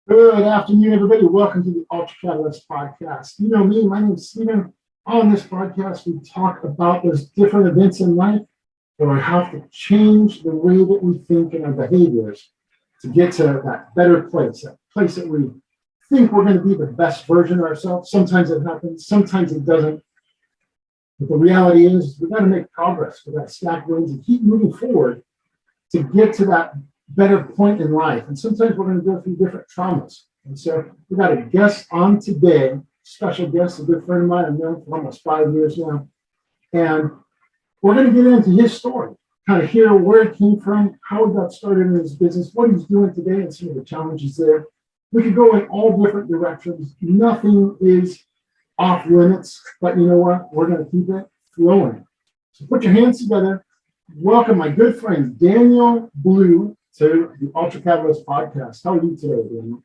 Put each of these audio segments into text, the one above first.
Good afternoon, everybody. Welcome to the Ultra Catalyst podcast. You know me, my name is Stephen. On this podcast, we talk about those different events in life where we have to change the way that we think and our behaviors to get to that better place, that place that we think we're going to be the best version of ourselves. Sometimes it happens, sometimes it doesn't. But the reality is, we've got to make progress. We've got to stack wins and keep moving forward to get to that better point in life. And sometimes we're going to go through different traumas. And so we've got a guest on today, special guest, a good friend of mine. I've known for almost 5 years now. And we're going to get into his story, kind of hear where it came from, how he got started in his business, what he's doing today, and some of the challenges there. We could go in all different directions. Nothing is off limits, but you know what? We're going to keep it flowing. So put your hands together. Welcome my good friend, Daniel Blue, to the Ultra Catalyst podcast. How are you today, Daniel?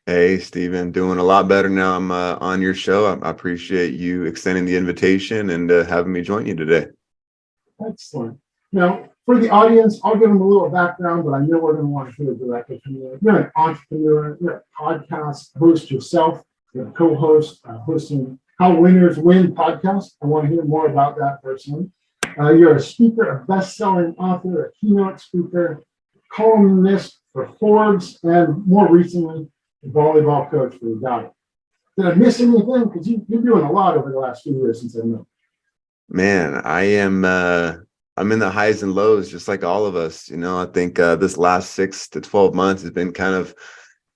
Hey, Stephen, doing a lot better now. I'm on your show. I appreciate you extending the invitation and having me join you today. Excellent. Now, for the audience, I'll give them a little background, but I know we're going to want to hear directly from you. You're an entrepreneur, you're a podcast host yourself, you're a co-host hosting How Winners Win podcast. I want to hear more about that personally. You're a speaker, a best-selling author, a keynote speaker, columnist for Forbes, and more recently, a volleyball coach for the Dodgers. Did I miss anything? Because you're doing a lot over the last few years since I know. Man, I'm in the highs and lows, just like all of us. You know, I think this last 6 to 12 months has been kind of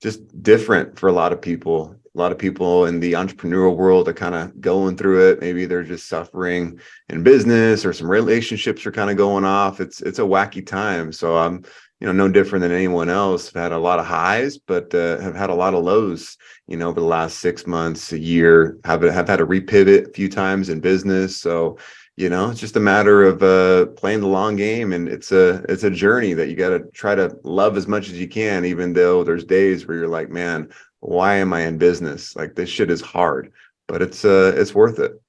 just different for a lot of people. A lot of people in the entrepreneurial world are kind of going through it. Maybe they're just suffering in business, or some relationships are kind of going off. It's a wacky time. So I'm, no different than anyone else. I've had a lot of highs, but have had a lot of lows, over the last 6 months, a year. Have had to repivot a few times in business. So, it's just a matter of playing the long game, and it's a journey that you got to try to love as much as you can, even though there's days where you're like, man, why am I in business? Like, this shit is hard, but it's worth it.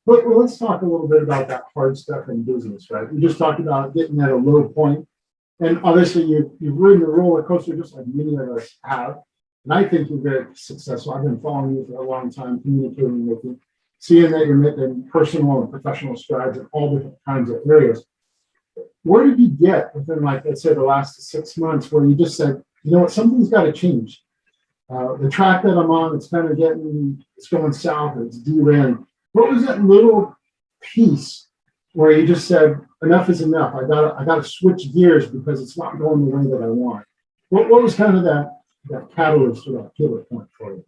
Well, let's talk a little bit about that hard stuff in business, right? We just talked about getting at a low point. And obviously, you've ridden the roller coaster just like many of us have. And I think you're very successful. I've been following you for a long time, communicating with you, seeing that you're making personal and professional strides in all different kinds of areas. Where did you get within, like I said, the last 6 months where you just said, you know what, something's got to change? The track that I'm on, it's going south, it's derailing. What was that little piece where you just said, enough is enough? I gotta switch gears because it's not going the way that I want. What was kind of that catalyst or that pivot point for you?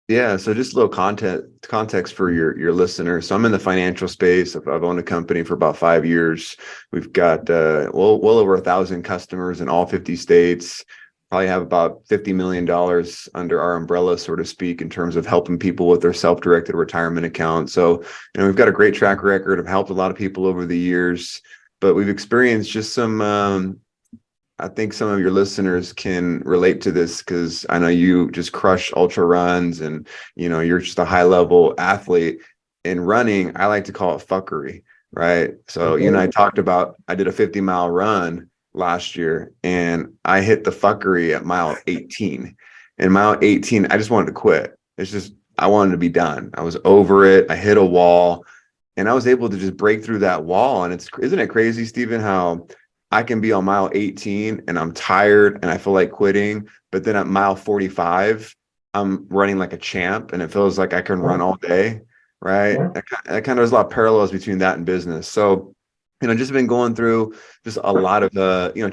Yeah, so just a little context for your listeners. So I'm in the financial space. I've owned a company for about 5 years. We've got well over 1,000 customers in all 50 states. Probably have about $50 million under our umbrella, so to speak, in terms of helping people with their self-directed retirement account. So, we've got a great track record. I've helped a lot of people over the years, but we've experienced just some, I think some of your listeners can relate to this, because I know you just crush ultra runs, and, you're just a high level athlete. In running, I like to call it fuckery, right? So, Okay. I talked about, I did a 50-mile run last year, and I hit the fuckery at mile 18. And mile 18, I just wanted to quit. It's just, I wanted to be done. I was over it. I hit a wall, and I was able to just break through that wall. And isn't it crazy, Stephen, how I can be on mile 18 and I'm tired and I feel like quitting, but then at mile 45, I'm running like a champ and it feels like I can run all day, right? Yeah. That kind of, there's a lot of parallels between that and business. So, just been going through just a lot of,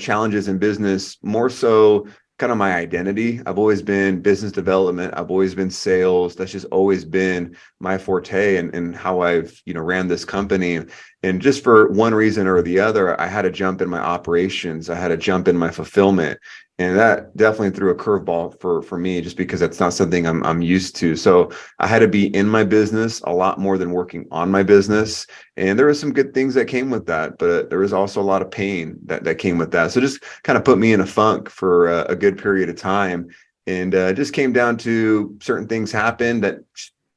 challenges in business, more so kind of my identity. I've always been business development. I've always been sales. That's just always been my forte, and how I've, ran this company. And just for one reason or the other, I had to jump in my operations. I had to jump in my fulfillment. And that definitely threw a curveball for me, just because that's not something I'm used to. So I had to be in my business a lot more than working on my business. And there were some good things that came with that, but there was also a lot of pain that came with that. So just kind of put me in a funk for a good period of time. And just came down to certain things happened that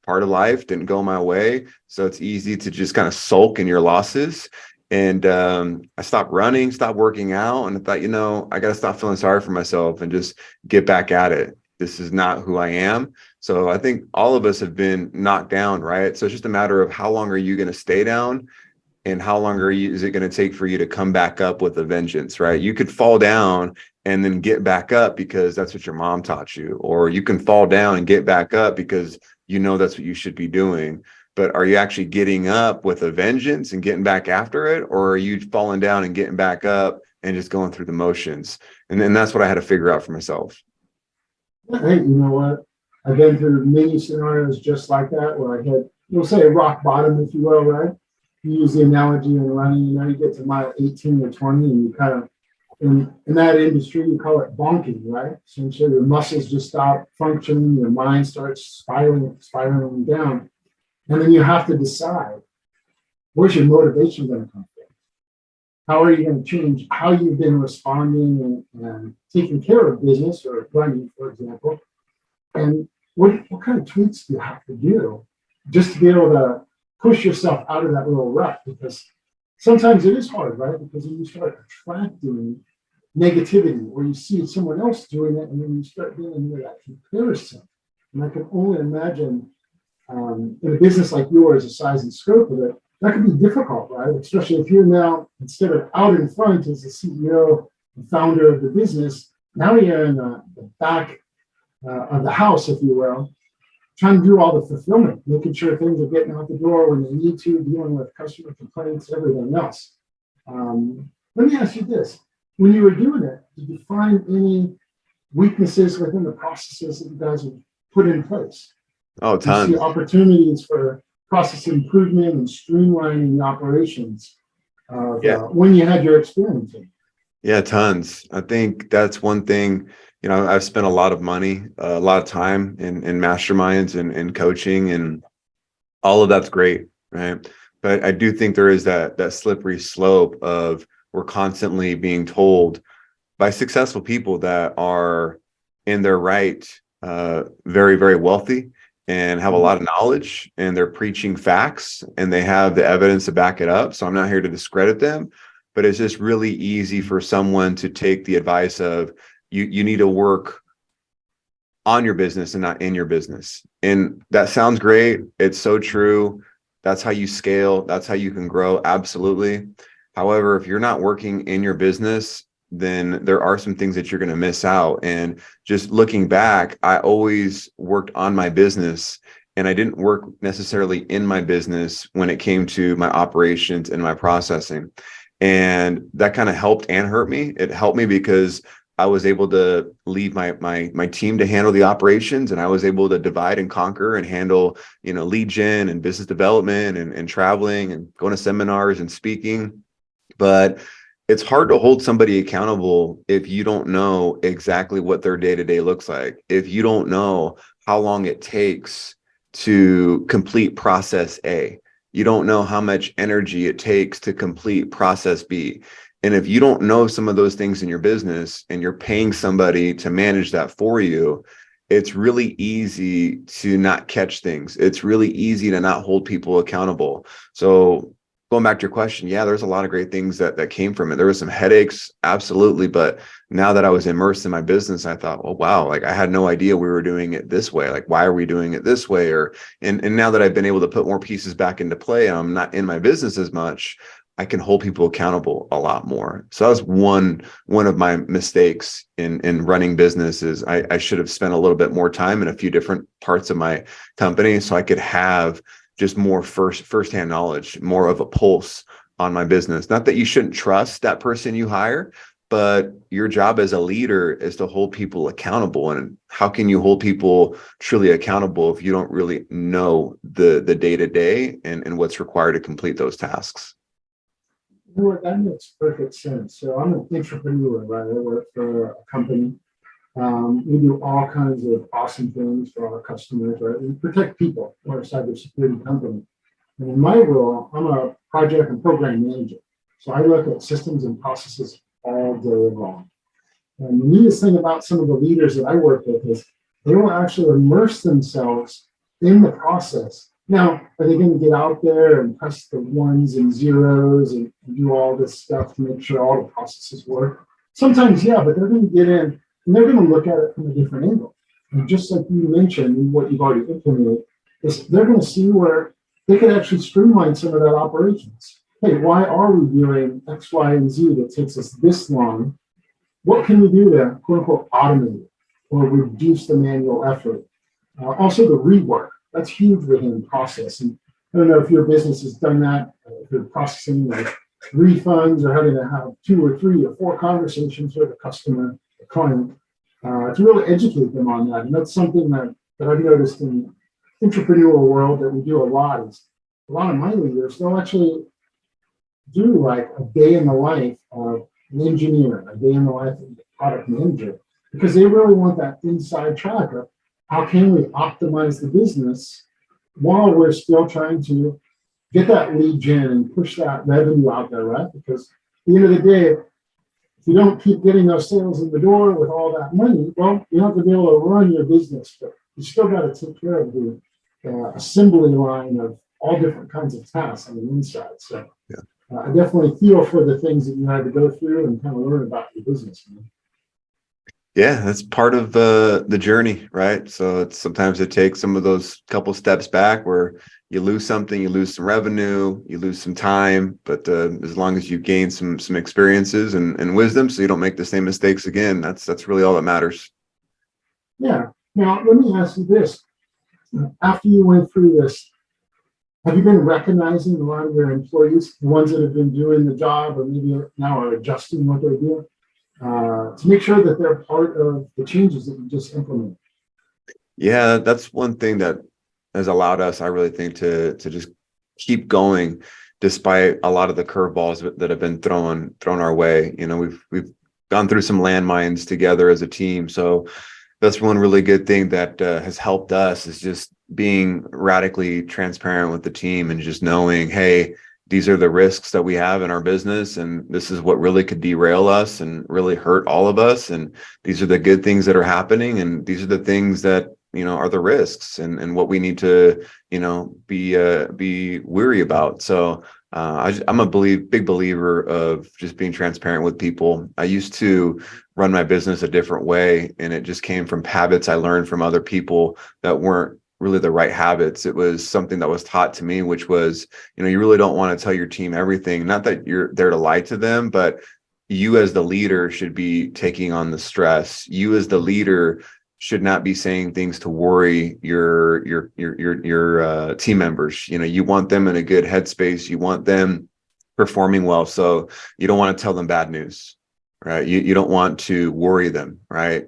part of life didn't go my way. So it's easy to just kind of sulk in your losses. And I stopped running, stopped working out, and I thought, I got to stop feeling sorry for myself and just get back at it. this is not who I am. So I think all of us have been knocked down, right? So it's just a matter of how long are you going to stay down, and how long is it going to take for you to come back up with a vengeance, right? You could fall down and then get back up because that's what your mom taught you, or you can fall down and get back up because you know that's what you should be doing. But are you actually getting up with a vengeance and getting back after it, or are you falling down and getting back up and just going through the motions? And then that's what I had to figure out for myself. Hey, you know what? I've been through many scenarios just like that where I had, we'll say, a rock bottom, if you will, right? You use the analogy in running, you get to mile 18 or 20, and you kind of, in that industry, you call it bonking, right? Essentially, your muscles just stop functioning, your mind starts spiraling down. And then you have to decide, where's your motivation going to come from? How are you going to change how you've been responding and taking care of business or running, for example? And what kind of tweaks do you have to do just to be able to push yourself out of that little rut? Because sometimes it is hard, right? Because when you start attracting negativity or you see someone else doing it and then you start getting into that comparison. And I can only imagine in a business like yours, the size and scope of it, that can be difficult, right? Especially if you're now, instead of out in front as the CEO and founder of the business, now you're in the back of the house, if you will, trying to do all the fulfillment, making sure things are getting out the door when they need to, dealing with customer complaints, everything else. Let me ask you this. When you were doing it, did you find any weaknesses within the processes that you guys have put in place? Oh, Do you see tons. opportunities for process improvement and streamlining the operations Yeah. when you had your experience in? Yeah, tons. I think that's one thing, I've spent a lot of money, a lot of time in masterminds and coaching, and all of that's great, right? But I do think there is that slippery slope of we're constantly being told by successful people that are in their right, very, very wealthy and have a lot of knowledge, and they're preaching facts and they have the evidence to back it up. So I'm not here to discredit them, but it's just really easy for someone to take the advice of you need to work on your business and not in your business. And that sounds great. It's so true. That's how you scale. That's how you can grow. Absolutely. However, if you're not working in your business, then there are some things that you're going to miss out. And just looking back, I always worked on my business, and I didn't work necessarily in my business when it came to my operations and my processing. And that kind of helped and hurt me. It helped me because I was able to leave my team to handle the operations, and I was able to divide and conquer and handle, lead gen and business development and traveling and going to seminars and speaking. But it's hard to hold somebody accountable if you don't know exactly what their day-to-day looks like. If you don't know how long it takes to complete process A, you don't know how much energy it takes to complete process B. And if you don't know some of those things in your business and you're paying somebody to manage that for you, it's really easy to not catch things. It's really easy to not hold people accountable. So going back to your question, yeah, there's a lot of great things that came from it. There were some headaches, absolutely. But now that I was immersed in my business, I thought, oh, wow, like I had no idea we were doing it this way. Like, why are we doing it this way? And now that I've been able to put more pieces back into play, I'm not in my business as much, I can hold people accountable a lot more. So that was one of my mistakes in running businesses. I should have spent a little bit more time in a few different parts of my company so I could have just more firsthand knowledge, more of a pulse on my business. Not that you shouldn't trust that person you hire, but your job as a leader is to hold people accountable. And how can you hold people truly accountable if you don't really know the day-to-day and what's required to complete those tasks? You know what, that makes perfect sense. So I'm an entrepreneur, right? I work for a company. We do all kinds of awesome things for our customers, right? We protect people. We're a cybersecurity company. And in my role, I'm a project and program manager. So I look at systems and processes all day long. And the neatest thing about some of the leaders that I work with is they will actually immerse themselves in the process. Now, are they going to get out there and press the ones and zeros and do all this stuff to make sure all the processes work? Sometimes, yeah, but they're going to get in and they're going to look at it from a different angle. And just like you mentioned, what you've already implemented, is they're going to see where they could actually streamline some of that operations. Hey, why are we doing X, Y, and Z that takes us this long? What can we do to quote unquote automate it or reduce the manual effort? Also, the rework, that's huge within the process. And I don't know if your business has done that, if you're processing like refunds or having to have 2 or 3 or 4 conversations with a customer, a client, to really educate them on that. And that's something that I've noticed in the entrepreneurial world that we do a lot is a lot of my leaders, they'll actually do like a day in the life of an engineer, a day in the life of the product manager, because they really want that inside track of how can we optimize the business while we're still trying to get that lead gen and push that revenue out there, right? Because at the end of the day, if you don't keep getting those sales in the door with all that money, well, you're not going to be able to run your business, but you still got to take care of the assembly line of all different kinds of tasks on the inside. So Yeah. I definitely feel for the things that you had to go through and kind of learn about your business. Man. Yeah, that's part of the journey, right? So it's sometimes it takes some of those couple steps back where you lose something, you lose some revenue, you lose some time, but as long as you gain some experiences and wisdom, so you don't make the same mistakes again, that's really all that matters. Yeah. Now, let me ask you this. After you went through this, have you been recognizing a lot of your employees, the ones that have been doing the job or maybe now are adjusting what they're doing, to make sure that they're part of the changes that you just implemented? Yeah, that's one thing that has allowed us, I really think, to just keep going despite a lot of the curveballs that have been thrown our way. You know, we've gone through some landmines together as a team. So that's one really good thing that has helped us is just being radically transparent with the team and just knowing, hey, these are the risks that we have in our business, and this is what really could derail us and really hurt all of us. And these are the good things that are happening, and these are the things that are the risks and what we need to be weary about. So I'm a big believer of just being transparent with people. I used to run my business a different way, and it just came from habits I learned from other people that weren't really the right habits. It was something that was taught to me, which was, you really don't want to tell your team everything. Not that you're there to lie to them, but you as the leader should be taking on the stress. You as the leader should not be saying things to worry your team members. You want them in a good headspace. You want them performing well. So you don't want to tell them bad news, right? You don't want to worry them, right?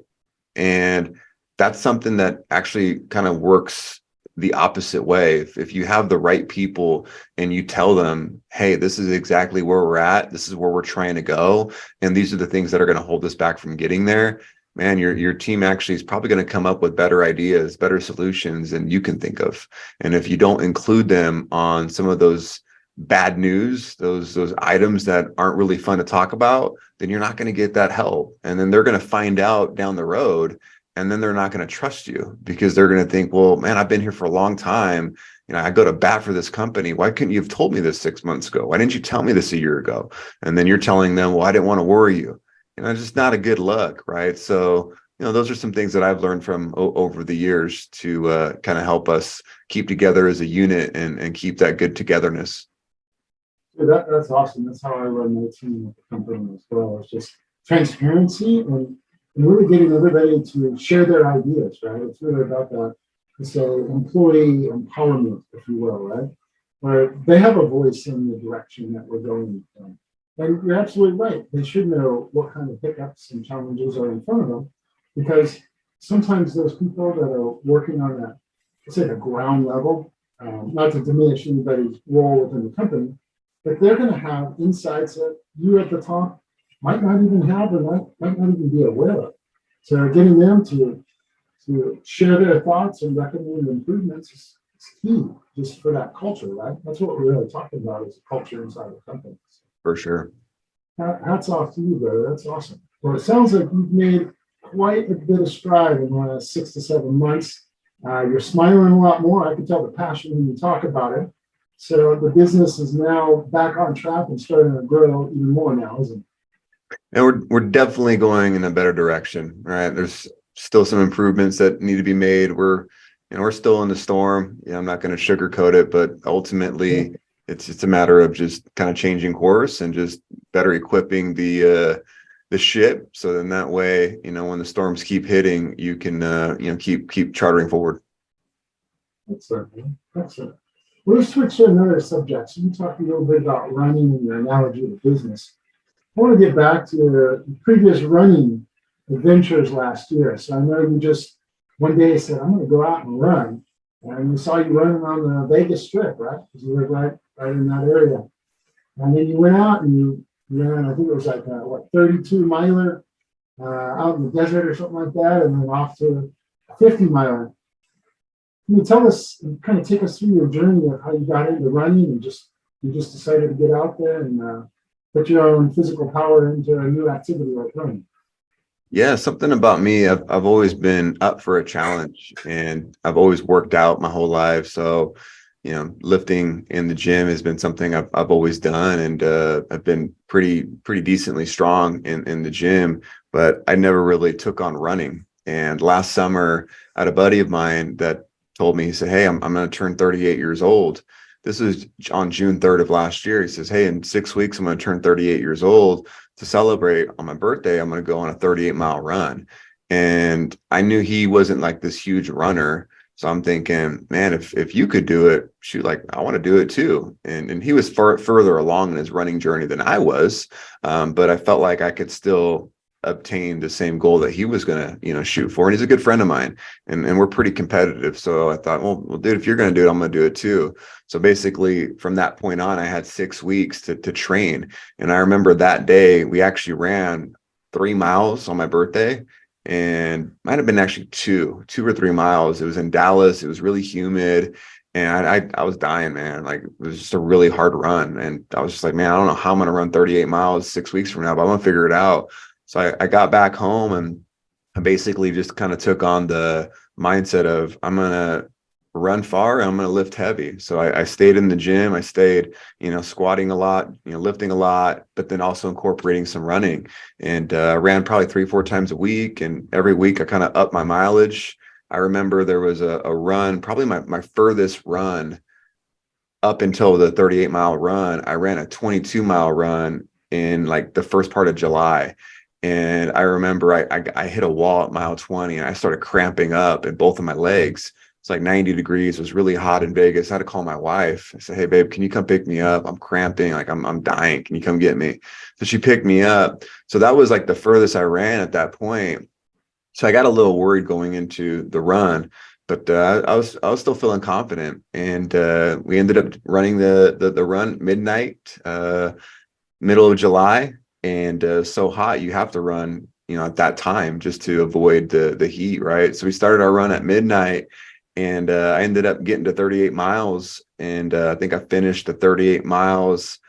And that's something that actually kind of works the opposite way. If you have the right people and you tell them, hey, this is exactly where we're at, this is where we're trying to go, and these are the things that are going to hold us back from getting there, man, your team actually is probably going to come up with better ideas, better solutions than you can think of. And if you don't include them on some of those bad news, those items that aren't really fun to talk about, then you're not going to get that help. And then they're going to find out down the road, and then they're not going to trust you because they're going to think, well, man, I've been here for a long time. I go to bat for this company. Why couldn't you have told me this 6 months ago? Why didn't you tell me this a year ago? And then you're telling them, well, I didn't want to worry you. It's just not a good look, right? So, those are some things that I've learned from over the years to kind of help us keep together as a unit and keep that good togetherness. Yeah, that's awesome. That's how I run my team at the company as well. It's just transparency and really getting everybody to share their ideas, right? It's really about that, so employee empowerment, if you will, right? Where they have a voice in the direction that we're going in. And you're absolutely right. They should know what kind of hiccups and challenges are in front of them, because sometimes those people that are working on that, let's say the ground level, not to diminish anybody's role within the company, but they're going to have insights that you at the top might not even have or might not even be aware of. So getting them to share their thoughts and recommend improvements is key just for that culture, right? That's what we're really talking about is a culture inside the company. For sure. Hats off to you, brother. That's awesome. Well, it sounds like you've made quite a bit of stride in the last 6 to 7 months. You're smiling a lot more. I can tell the passion when you talk about it. So the business is now back on track and starting to grow even more now, isn't it? And we're definitely going in a better direction, right? There's still some improvements that need to be made. We're still in the storm. I'm not going to sugarcoat it, but ultimately it's just a matter of just kind of changing course and just better equipping the ship. So then that way, when the storms keep hitting, you can, keep chartering forward. Excellent, man. Excellent. We'll switch to another subject. So you talked a little bit about running and your analogy to business. I want to get back to your previous running adventures last year. So I know you just one day said, I'm going to go out and run. And we saw you running on the Vegas Strip, right? Because you live right in that area. And then you went out and you ran, I think it was like, 32 miler out in the desert or something like that. And then off to a 50 miler. Can you tell us, kind of take us through your journey of how you got into running and you just decided to get out there and put your own physical power into a new activity like running? Yeah, something about me, I've always been up for a challenge, and I've always worked out my whole life. So, lifting in the gym has been something I've always done, and I've been pretty decently strong in the gym, but I never really took on running. And last summer, I had a buddy of mine that told me, he said, "Hey, I'm going to turn 38 years old." This is on June 3rd of last year. He says, "Hey, in 6 weeks, I'm going to turn 38 years old. To celebrate on my birthday, I'm going to go on a 38-mile run." And I knew he wasn't like this huge runner. So I'm thinking, man, if you could do it, shoot, like I want to do it too. And he was further along in his running journey than I was. But I felt like I could still obtain the same goal that he was going to, shoot for. And he's a good friend of mine, and we're pretty competitive. So I thought, well, dude, if you're going to do it, I'm going to do it too. So basically from that point on, I had 6 weeks to train. And I remember that day we actually ran 3 miles on my birthday, and might have been actually two or 3 miles. It was in Dallas. It was really humid. And I was dying, man. Like, it was just a really hard run. And I was just like, man, I don't know how I'm going to run 38 miles 6 weeks from now, but I'm going to figure it out. So I got back home, and I basically just kind of took on the mindset of I'm going to run far and I'm going to lift heavy. So I stayed in the gym. I stayed, squatting a lot, lifting a lot, but then also incorporating some running, and ran probably 3-4 times a week. And every week I kind of upped my mileage. I remember there was a run, probably my furthest run up until the 38-mile run. I ran a 22-mile run in like the first part of July. And I remember I hit a wall at mile 20, and I started cramping up in both of my legs. It's like 90 degrees. It was really hot in Vegas. I had to call my wife. I said, "Hey, babe, can you come pick me up? I'm cramping. Like I'm dying. Can you come get me?" So she picked me up. So that was like the furthest I ran at that point. So I got a little worried going into the run, but I was still feeling confident, and we ended up running the run midnight, middle of July, and so hot you have to run, at that time just to avoid the heat, right? So we started our run at midnight, and I ended up getting to 38 miles, and I think I finished the 38 miles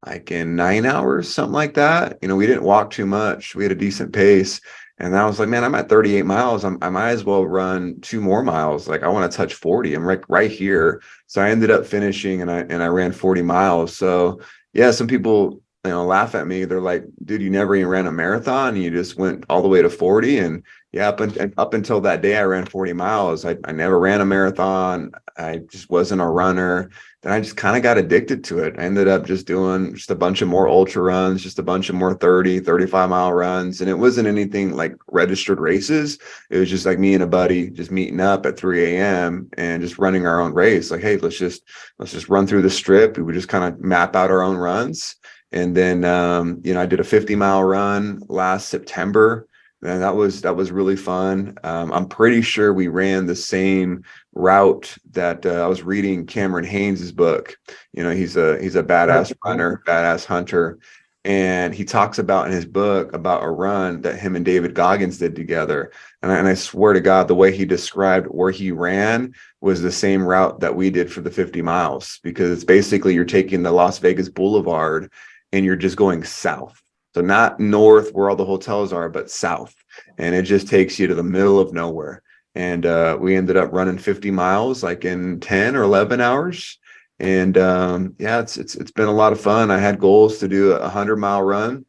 like in 9 hours, something like that. We didn't walk too much. We had a decent pace. And I was like, man, I'm at 38 miles. I might as well run 2 more miles. Like, I want to touch 40. I'm right here. So I ended up finishing, and I ran 40 miles. So yeah, some people, laugh at me. They're like, dude, you never even ran a marathon. You just went all the way to 40. And yeah, up until that day, I ran 40 miles. I never ran a marathon. I just wasn't a runner. Then I just kind of got addicted to it. I ended up just doing just a bunch of more ultra runs, just a bunch of more 30, 35-mile runs. And it wasn't anything like registered races. It was just like me and a buddy just meeting up at 3 a.m. and just running our own race. Like, hey, let's just run through the strip. We would just kind of map out our own runs. And then, I did a 50-mile run last September. And that was really fun. I'm pretty sure we ran the same route that I was reading Cameron Haynes's book. He's a badass runner, badass hunter. And he talks about in his book about a run that him and David Goggins did together. And I swear to God, the way he described where he ran was the same route that we did for the 50 miles, because it's basically you're taking the Las Vegas Boulevard and you're just going south. So not north where all the hotels are, but south. And it just takes you to the middle of nowhere. And we ended up running 50 miles like in 10 or 11 hours. And yeah, it's been a lot of fun. I had goals to do a 100-mile run.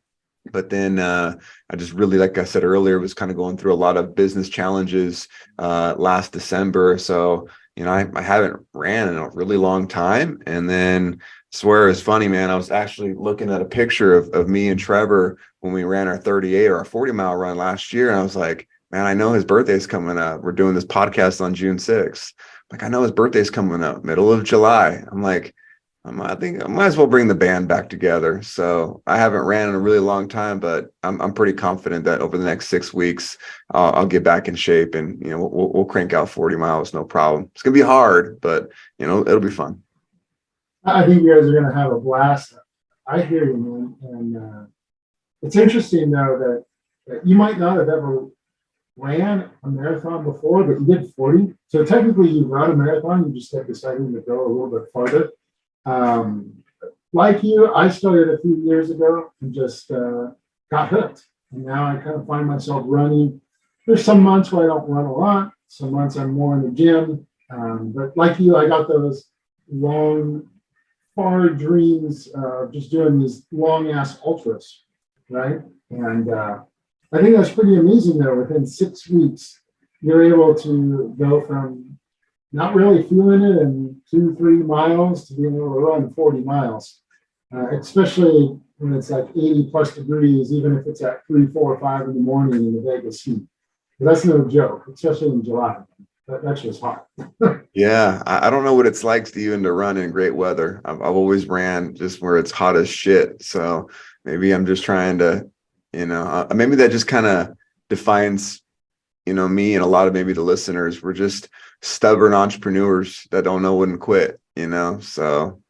But then I just really, like I said earlier, was kind of going through a lot of business challenges last December. So, I haven't ran in a really long time. And then swear it's funny, man. I was actually looking at a picture of me and Trevor when we ran our 38 or our 40-mile run last year. And I was like, man, I know his birthday's coming up. We're doing this podcast on June 6th. Like, I know his birthday's coming up, middle of July. I'm like, I think I might as well bring the band back together. So I haven't ran in a really long time, but I'm pretty confident that over the next 6 weeks, I'll get back in shape, and we'll crank out 40 miles, no problem. It's gonna be hard, but it'll be fun. I think you guys are going to have a blast. I hear you, man. And it's interesting, though, that you might not have ever ran a marathon before, but you did 40. So technically, you run a marathon. You just kept deciding to go a little bit farther. Um, like you, I started a few years ago and just got hooked. And now I kind of find myself running. There's some months where I don't run a lot. Some months I'm more in the gym. But like you, I got those long, far dreams of just doing these long ass ultras, right? And I think that's pretty amazing, though. Within 6 weeks, you're able to go from not really feeling it in 2-3 miles to being able to run 40 miles, especially when it's like 80 plus degrees, even if it's at 3, 4, 5 in the morning in the Vegas heat. That's no joke, especially in July. That's just hot. Yeah, I don't know what it's like, Steven, to run in great weather. I've always ran just where it's hot as shit. So maybe I'm just trying to, maybe that just kind of defines, me and a lot of maybe the listeners. We're just stubborn entrepreneurs that don't know when to quit, so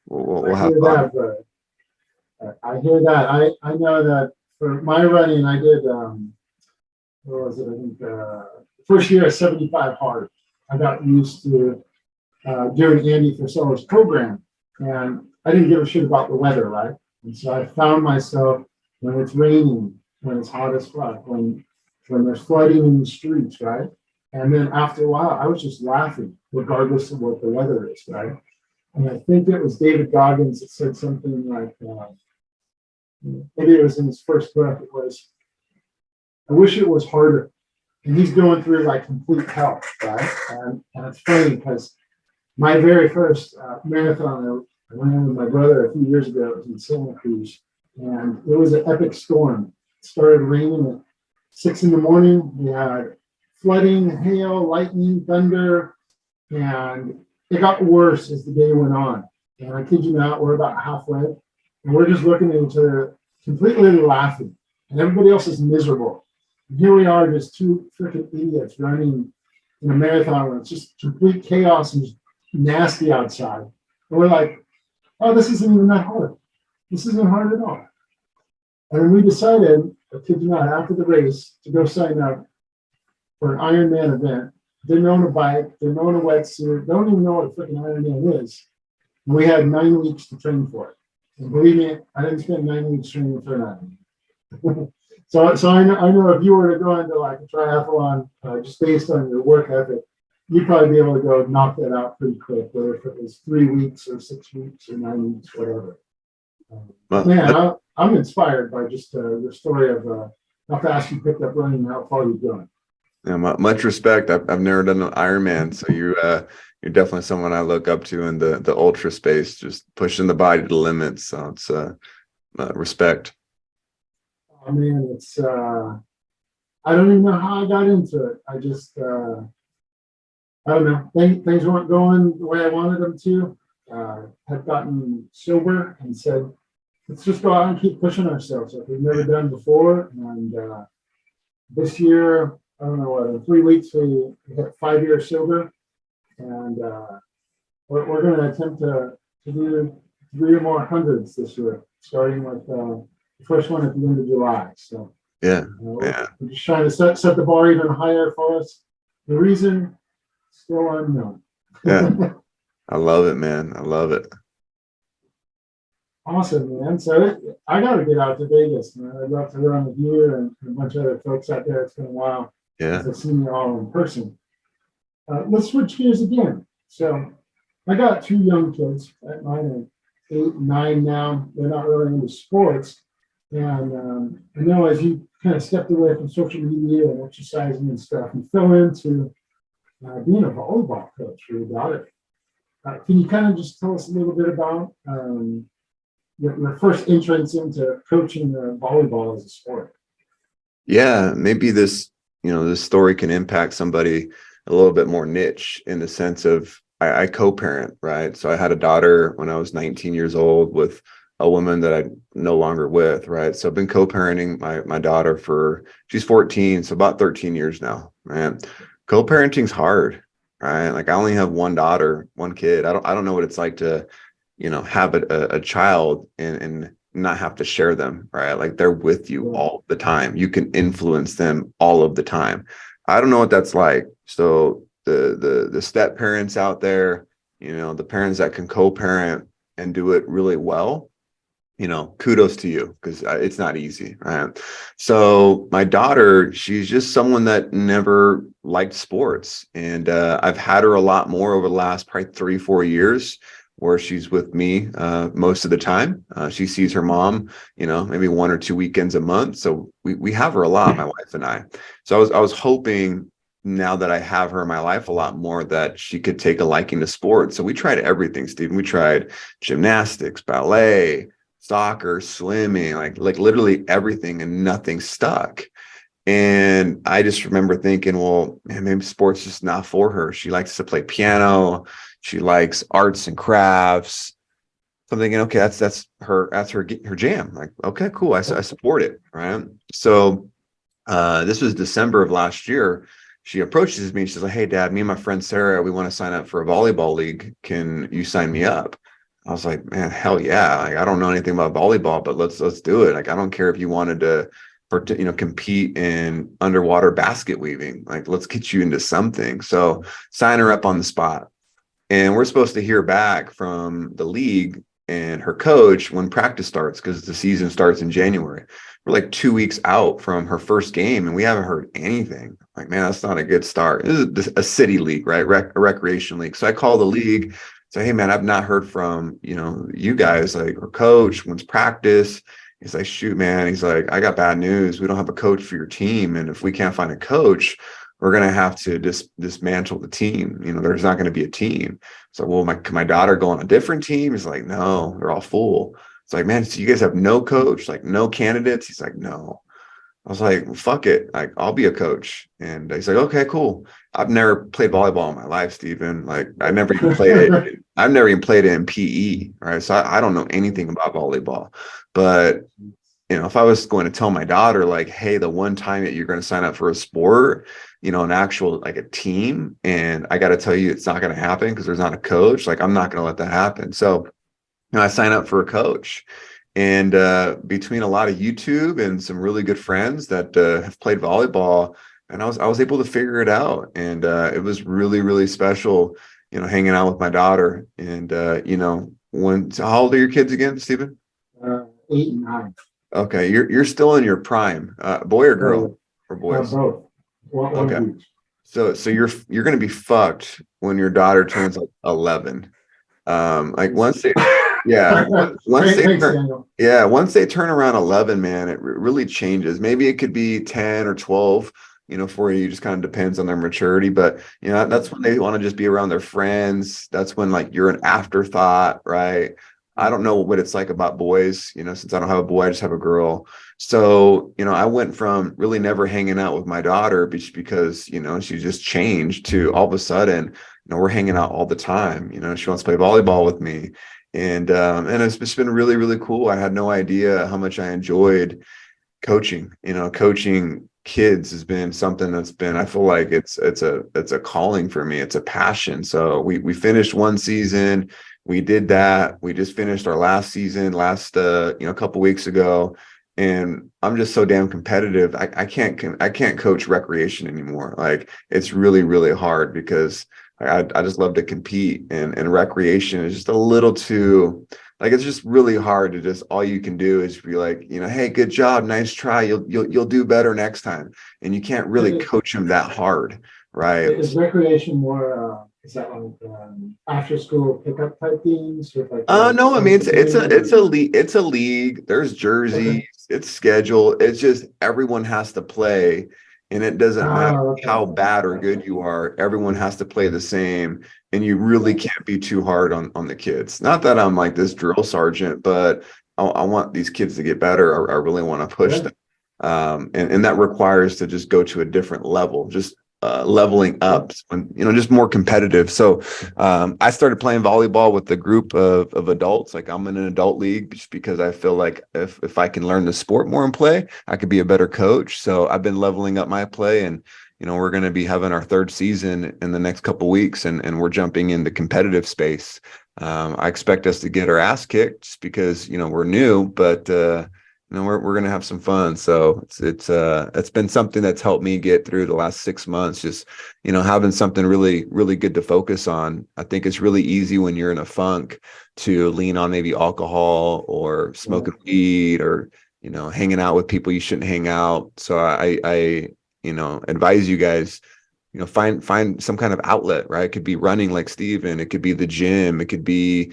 we'll have fun. I hear that. I know that for my running, I did, what was it? I think first year at 75 hard. I got used to doing Andy Frisella's program, and I didn't give a shit about the weather, right? And so I found myself when it's raining, when it's hot as fuck, when there's flooding in the streets, right? And then after a while, I was just laughing, regardless of what the weather is, right? And I think it was David Goggins that said something like, maybe it was in his first book, it was, I wish it was harder. And he's going through like complete hell, right? And it's funny because my very first marathon, I went in with my brother a few years ago. It was in Santa Cruz, and it was an epic storm. It started raining at 6 in the morning. We had flooding, hail, lightning, thunder, and it got worse as the day went on. And I kid you not, we're about halfway, and we're just looking at each other, completely laughing, and everybody else is miserable. And here we are, just two freaking idiots running in a marathon where it's just complete chaos and just nasty outside. And we're like, oh, this isn't even that hard. This isn't hard at all. And then we decided, I kid you not, after the race, to go sign up for an Ironman event. Didn't own a bike, didn't own a wetsuit, don't even know what a freaking Ironman is. And we had 9 weeks to train for it. And believe me, I didn't spend 9 weeks training for an Ironman. So I know if you were to go into like a triathlon, just based on your work ethic, you'd probably be able to go knock that out pretty quick, whether if it was 3 weeks or 6 weeks or 9 weeks, whatever. Man, I'm inspired by just your story of how fast you picked up running and how far you've gone. Yeah, much respect. I've never done an Ironman, so you're definitely someone I look up to in the ultra space, just pushing the body to the limits. So it's respect. I mean, it's I don't even know how I got into it. I just I don't know. Things weren't going the way I wanted them to. Had gotten sober and said, let's just go out and keep pushing ourselves like we've never done before. And this year, I don't know what, in 3 weeks, we hit 5 years sober. And we're going to attempt to do 3 or more hundreds this year, starting with the first one at the end of July. So Yeah. we're just trying to set the bar even higher for us. The reason, still unknown. Yeah. I love it, man. I love it. Awesome, man. So I got to get out to Vegas, man. I'd love to run with you and a bunch of other folks out there. It's been a while Yeah. since I've seen you all in person. Let's switch gears again. So I got 2 young kids. Right? Mine are 8 and 9 now. They're not really into sports, And I know as you kind of stepped away from social media and exercising and stuff, you fell into being a volleyball coach for your daughter. Can you kind of just tell us a little bit about your first entrance into coaching volleyball as a sport? Yeah, maybe this story can impact somebody a little bit more niche in the sense of I co-parent, right? So I had a daughter when I was 19 years old with a woman that I'm no longer with, right? So I've been co-parenting my daughter she's 14, so about 13 years now, man. Co-parenting's hard, right? Like I only have one daughter, one kid. I don't know what it's like to, have a child and not have to share them, right? Like they're with you all the time. You can influence them all of the time. I don't know what that's like. So the step parents out there, the parents that can co-parent and do it really well, kudos to you because it's not easy, right? So my daughter, she's just someone that never liked sports, and I've had her a lot more over the last probably 3-4 years, where she's with me most of the time. She sees her mom, maybe 1 or 2 weekends a month. So we have her a lot, my wife and I. So I was hoping now that I have her in my life a lot more that she could take a liking to sports. So we tried everything, Stephen. We tried gymnastics, ballet, soccer, swimming, like literally everything, and nothing stuck. And I just remember thinking, well, man, maybe sports just not for her. She likes to play piano. She likes arts and crafts. So I'm thinking, okay, that's her jam. Like, okay, cool. I support it. Right. So this was December of last year. She approaches me. She's like, "Hey, Dad, me and my friend Sarah, we want to sign up for a volleyball league. Can you sign me up?" I was like, "Man, hell yeah! Like, I don't know anything about volleyball, but let's do it. Like, I don't care if you wanted to, compete in underwater basket weaving. Like, let's get you into something." So sign her up on the spot, and we're supposed to hear back from the league and her coach when practice starts because the season starts in January. We're like 2 weeks out from her first game and we haven't heard anything. Like, man, that's not a good start. This is a city league, right? A recreation league. So I call the league, say, "Hey, man, I've not heard from, you guys, like, her coach, when's practice?" He's like, "Shoot, man." He's like, "I got bad news. We don't have a coach for your team. And if we can't find a coach, we're going to have to dismantle the team. There's not going to be a team." So, well, my daughter go on a different team? He's like, "No, they're all full." It's like, "Man, so you guys have no coach, like no candidates?" He's like, "No." I was like, "Fuck it. Like, I'll be a coach." And he's like, "Okay, cool." I've never played volleyball in my life, Stephen. Like, I never even played it. I've never even played it in PE. Right. So I don't know anything about volleyball. But if I was going to tell my daughter, like, "Hey, the one time that you're going to sign up for a sport, an actual, like, a team, and I got to tell you, it's not going to happen because there's not a coach. Like, I'm not going to let that happen." So, I sign up for a coach. And between a lot of YouTube and some really good friends that have played volleyball, and I was able to figure it out. And it was really, really special, hanging out with my daughter. And, so how old are your kids again, Stephen? 8 and 9. Okay, you're still in your prime, boy or girl, or boys? Both. One Okay, of each. so you're gonna be fucked when your daughter turns like 11. Like once they, yeah, once they Thanks, turn, Daniel. yeah, once they turn around 11, man, it really changes. Maybe it could be 10 or 12. For you, just kind of depends on their maturity. But that's when they want to just be around their friends. That's when, like, you're an afterthought, right? I don't know what it's like about boys, since I don't have a boy, I just have a girl. So, I went from really never hanging out with my daughter just because, she just changed, to all of a sudden, we're hanging out all the time. She wants to play volleyball with me. And it's just been really, really cool. I had no idea how much I enjoyed coaching. Coaching kids has been something that's been, I feel like it's a calling for me. It's a passion. So we finished one season. We did that. We just finished our last season a couple weeks ago. And I'm just so damn competitive. I can't coach recreation anymore. Like, it's really, really hard because I just love to compete, and recreation is just a little too, like, it's just really hard to just, all you can do is be like, "Hey, good job, nice try. You'll do better next time." And you can't really coach them that hard, right? Is recreation more Is that like after school pickup type things with like No, I mean friends of it's a league. There's jerseys, Okay. it's scheduled. It's just everyone has to play, and it doesn't matter Okay. how bad or good you are. Everyone has to play the same, and you really can't be too hard on the kids. Not that I'm like this drill sergeant, but I want these kids to get better. I really want to push Yeah. them, and that requires to just go to a different level, just leveling Yeah. up, when just more competitive. So I started playing volleyball with a group of adults. Like I'm in an adult league just because I feel like if I can learn the sport more and play, I could be a better coach. So I've been leveling up my play, and we're going to be having our third season in the next couple weeks, and we're jumping in the competitive space. I expect us to get our ass kicked just because we're new, but we're gonna have some fun. So it's been something that's helped me get through the last 6 months. Just having something really really good to focus on. I think it's really easy when you're in a funk to lean on maybe alcohol or Yeah. smoking weed or hanging out with people you shouldn't hang out. So I advise you guys find some kind of outlet, right? It could be running like Steven, it could be the gym, it could be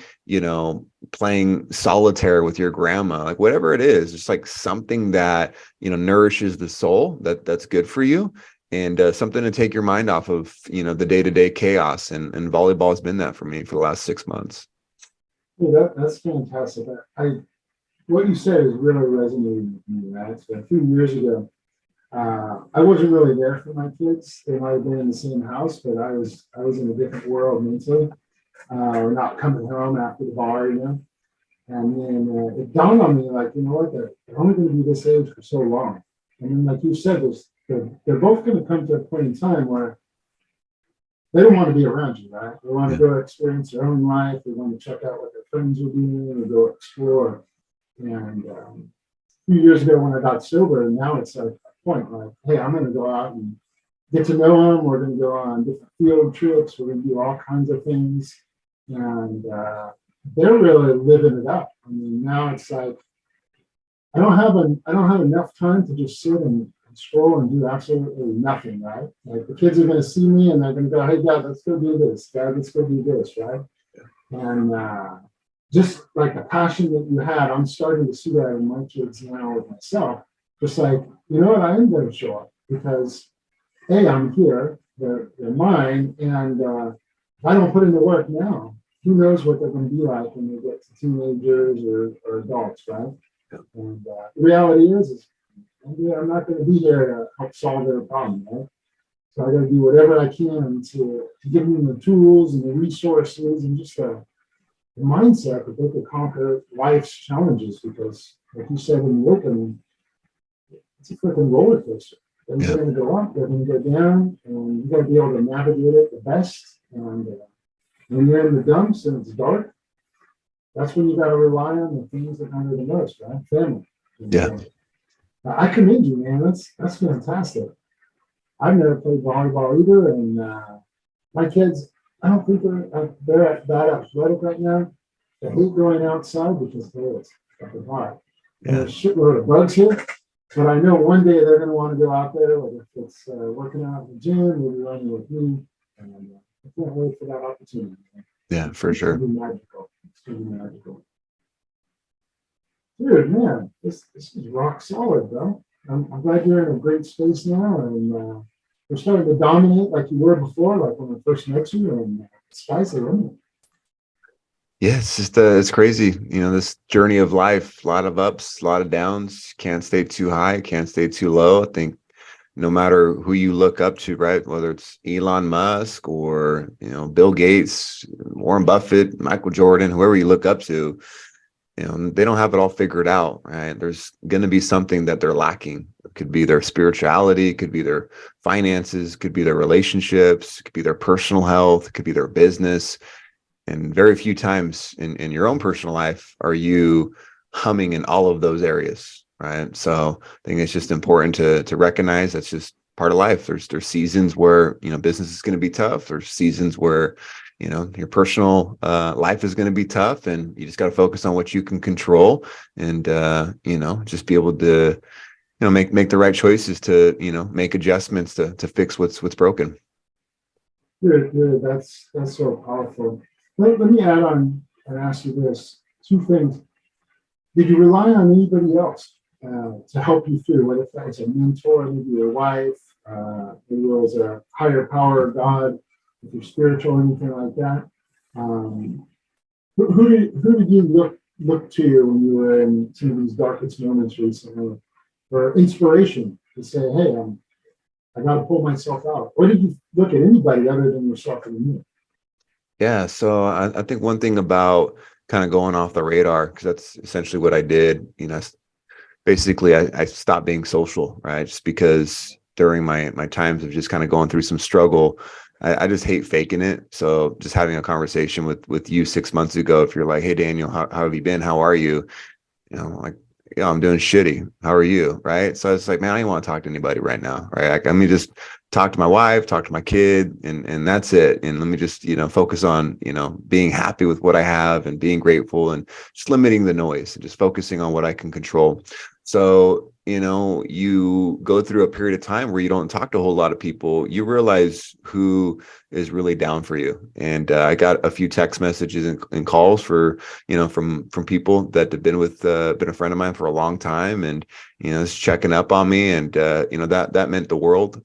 playing solitaire with your grandma, like whatever it is, just like something that nourishes the soul, that's good for you, and something to take your mind off of the day-to-day chaos, and volleyball has been that for me for the last 6 months. Yeah, that's fantastic. What you said is really resonating with me, right? So a few years ago, I wasn't really there for my kids. They might have been in the same house, but I was in a different world mentally. We're not coming home after the bar. And then it dawned on me, like, you know what, they're only going to be this age for so long. And then, like you said, they're both going to come to a point in time where they don't want to be around you, right? They want to Yeah. go experience their own life. They want to check out what their friends are doing or go explore. And a few years ago when I got sober, and now it's like a point like, hey, I'm going to go out and get to know them. We're going to go on different field trips. We're going to do all kinds of things. And they're really living it up. I mean, now it's like I don't have enough time to just sit and scroll and do absolutely nothing, right? Like the kids are going to see me and they're going to go, "Hey, Dad, let's go do this. Dad, let's go do this," right? And just like the passion that you had, I'm starting to see that in my kids now with myself. Just like, you know what, I am going to show up because, hey, I'm here. They're mine, and if I don't put in the work now, who knows what they're going to be like when they get to teenagers or adults, right? And the reality is maybe I'm not going to be there to help solve their problem, right? So I got to do whatever I can to give them the tools and the resources and just the mindset that they could conquer life's challenges. Because, like you said in the opening, it's a freaking roller coaster. Things Yeah. are going to go up, they're going to go down, and you got to be able to navigate it the best. And when you're in the dumps and it's dark, that's when you got to rely on the things that matter the most, right? Family. And, Yeah. I commend you, man. That's fantastic. I've never played volleyball either, and my kids, I don't think they're that athletic right now. They hate going outside because it's fucking hot. And Yeah. there's a shitload of bugs here. But I know one day they're going to want to go out there, whether if it's working out in the gym, maybe running with me. And I can't wait for that opportunity. Yeah, for It's sure. going to be magical. It's going to be magical. Dude, man, this is rock solid, bro. I'm glad you're in a great space now, and we're starting to dominate like you were before, like when I first met you, and sky's the limit. Yeah, it's just it's crazy, this journey of life, a lot of ups, a lot of downs. Can't stay too high, can't stay too low. I think no matter who you look up to, right? Whether it's Elon Musk or, Bill Gates, Warren Buffett, Michael Jordan, whoever you look up to, they don't have it all figured out, right? There's going to be something that they're lacking. It could be their spirituality, it could be their finances, it could be their relationships, it could be their personal health, it could be their business. And very few times in your own personal life are you humming in all of those areas, right? So I think it's just important to recognize that's just part of life. There's seasons where business is going to be tough. There's seasons where your personal life is going to be tough, and you just got to focus on what you can control, and just be able to make the right choices to make adjustments to fix what's broken. Good. That's so powerful. Let me add on and ask you this: two things. Did you rely on anybody else to help you through? Whether that was a mentor, maybe your wife, maybe it was a higher power, God, if you're spiritual, anything like that. Um, who did you look to when you were in some of these darkest moments recently for inspiration to say, hey, I got to pull myself out? Or did you look at anybody other than yourself in the mirror? Yeah, so I think one thing about kind of going off the radar, because that's essentially what I did, basically I stopped being social, right? Just because during my times of just kind of going through some struggle, I just hate faking it. So just having a conversation with you 6 months ago, if you're like, hey Daniel, how have you been? How are you? Like, yeah, I'm doing shitty. How are you? Right. So it's like, man, I don't want to talk to anybody right now. Right. Like, let me just talk to my wife, talk to my kid, and that's it. And let me just, focus on, being happy with what I have and being grateful and just limiting the noise and just focusing on what I can control. So, you go through a period of time where you don't talk to a whole lot of people, you realize who is really down for you. And I got a few text messages and calls from people that have been a friend of mine for a long time, and just checking up on me, and that meant the world.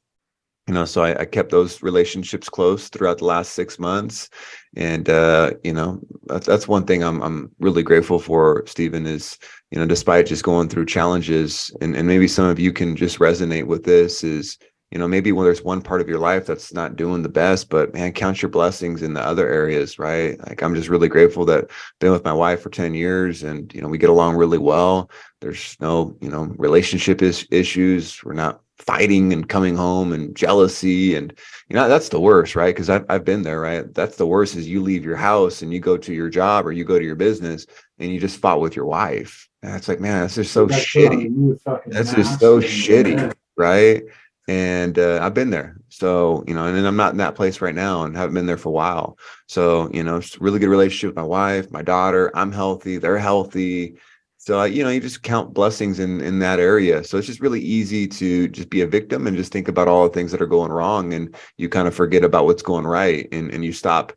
So I kept those relationships close throughout the last 6 months. And that's one thing I'm really grateful for, Stephen, is despite just going through challenges, and maybe some of you can just resonate with this, is maybe when there's one part of your life that's not doing the best, but man, count your blessings in the other areas, right? Like, I'm just really grateful that I've been with my wife for 10 years, and we get along really well. There's no relationship issues. We're not fighting and coming home and jealousy, and that's the worst, right? Because I've been there, right? That's the worst, is you leave your house and you go to your job or you go to your business and you just fought with your wife. And it's like, man, that's just so You got to put on a shitty. new fucking That's just mask so and shitty, right? And I've been there. So, and then I'm not in that place right now and haven't been there for a while. So, it's a really good relationship with my wife, my daughter. I'm healthy, they're healthy. So, you just count blessings in that area. So it's just really easy to just be a victim and just think about all the things that are going wrong, and you kind of forget about what's going right, and you stop,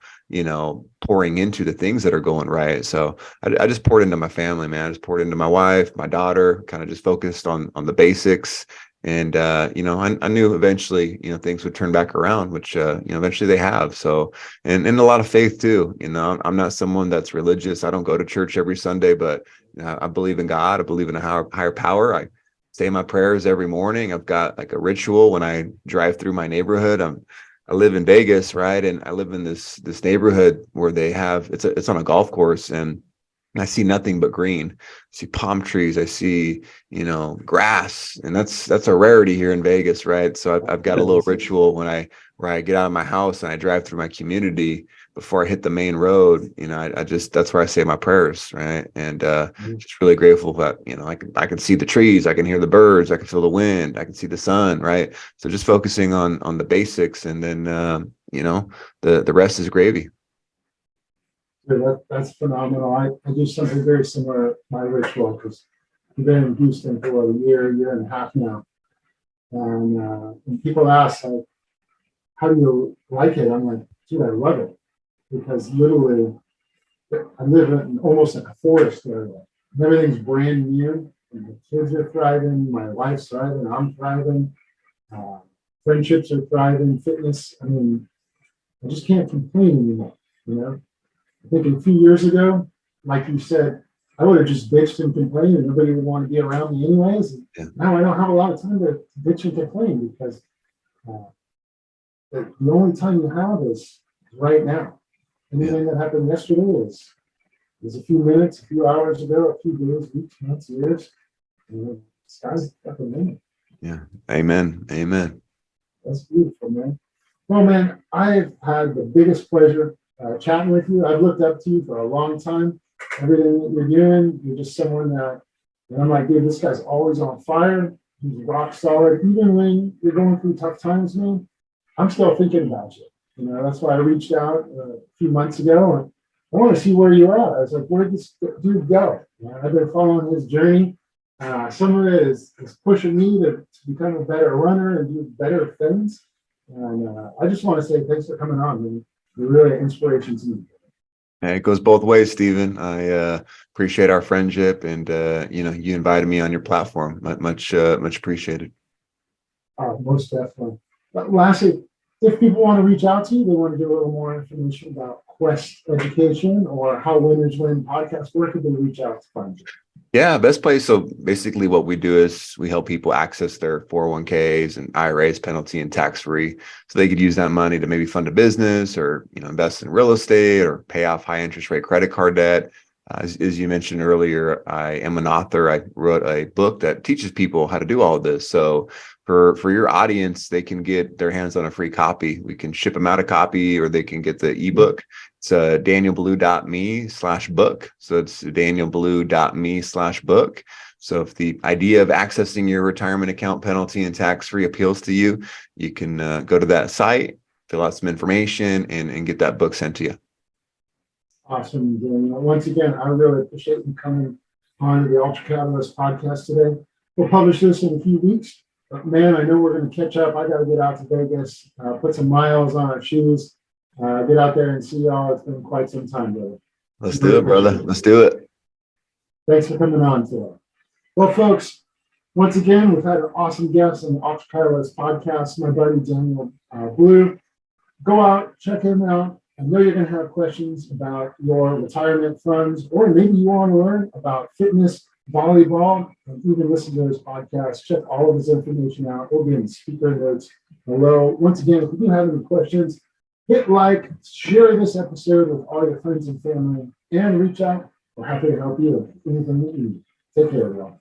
pouring into the things that are going right. So I just poured into my family, man. I just poured into my wife, my daughter, kind of just focused on the basics. And I knew eventually, things would turn back around, which eventually they have. So, and a lot of faith too. I'm not someone that's religious. I don't go to church every Sunday, but I believe in God. I believe in a higher power. I say my prayers every morning. I've got like a ritual when I drive through my neighborhood. I live in Vegas, right? And I live in this neighborhood where they have it's on a golf course, and I see nothing but green. I see palm trees. I see, grass, and that's a rarity here in Vegas, right? So I've got a little ritual where I get out of my house and I drive through my community before I hit the main road. I just that's where I say my prayers, right? And just really grateful that I can see the trees, I can hear the birds, I can feel the wind, I can see the sun, right? So just focusing on the basics, and then the rest is gravy. That's phenomenal. I do something very similar, my ritual, because I've been in Houston for what, year and a half now. And when people ask, like, how do you like it? I'm like, dude, I love it. Because literally, I live in almost like a forest area. And everything's brand new. And the kids are thriving. My wife's thriving. I'm thriving. Uh, Friendships are thriving. Fitness. I mean, I just can't complain anymore. You know, I think a few years ago, like you said, I would have just bitched and complained, and nobody would want to be around me anyways. And Yeah. now I don't have a lot of time to bitch and complain because uh, the only time you have is right now. Anything that happened yesterday is a few minutes, a few hours ago, a few days, weeks, months, years. And the sky's the limit. Yeah. Amen. Amen. That's beautiful, man. Well, man, I've had the biggest pleasure chatting with you. I've looked up to you for a long time. Everything that you're doing, you're just someone that, and I'm like, dude, this guy's always on fire. He's rock solid. Even when you're going through tough times, man, I'm still thinking about you. That's why I reached out a few months ago. And I want to see where you're at. I was like, where did this dude go? I've been following his journey. Some of it is pushing me to become a better runner and do better things. And I just want to say thanks for coming on, man. You're really an inspiration to me. And it goes both ways, Stephen. I appreciate our friendship, and you invited me on your platform. Much appreciated. Most definitely. But lastly, if people want to reach out to you, they want to get a little more information about Quest Education or how Winners Win podcast, where could they reach out to find you? Yeah, best place. So basically what we do is we help people access their 401ks and IRAs penalty and tax free. So they could use that money to maybe fund a business or, invest in real estate or pay off high interest rate credit card debt. As you mentioned earlier, I am an author. I wrote a book that teaches people how to do all of this. So for your audience, they can get their hands on a free copy. We can ship them out a copy, or they can get the ebook. It's danielblue.me/book. So it's danielblue.me/book. So if the idea of accessing your retirement account penalty and tax-free appeals to you, you can go to that site, fill out some information, and get that book sent to you. Awesome, Daniel. Once again, I really appreciate you coming on the Ultra Catalyst podcast today. We'll publish this in a few weeks. But man, I know we're going to catch up. I got to get out to Vegas, put some miles on our shoes, get out there and see y'all. It's been quite some time, brother. Let's do it, brother. Let's do it. Thanks for coming on today. Well, folks, once again, we've had an awesome guest on the Ultra Catalyst podcast, my buddy Daniel Blue. Go out, check him out. I know you're going to have questions about your retirement funds, or maybe you want to learn about fitness, volleyball, and even listen to his podcast. Check all of his information out. We'll be in the speaker notes below. Once again, if you do have any questions, hit like, share this episode with all your friends and family, and reach out. We're happy to help you with anything that you need. Take care, everyone.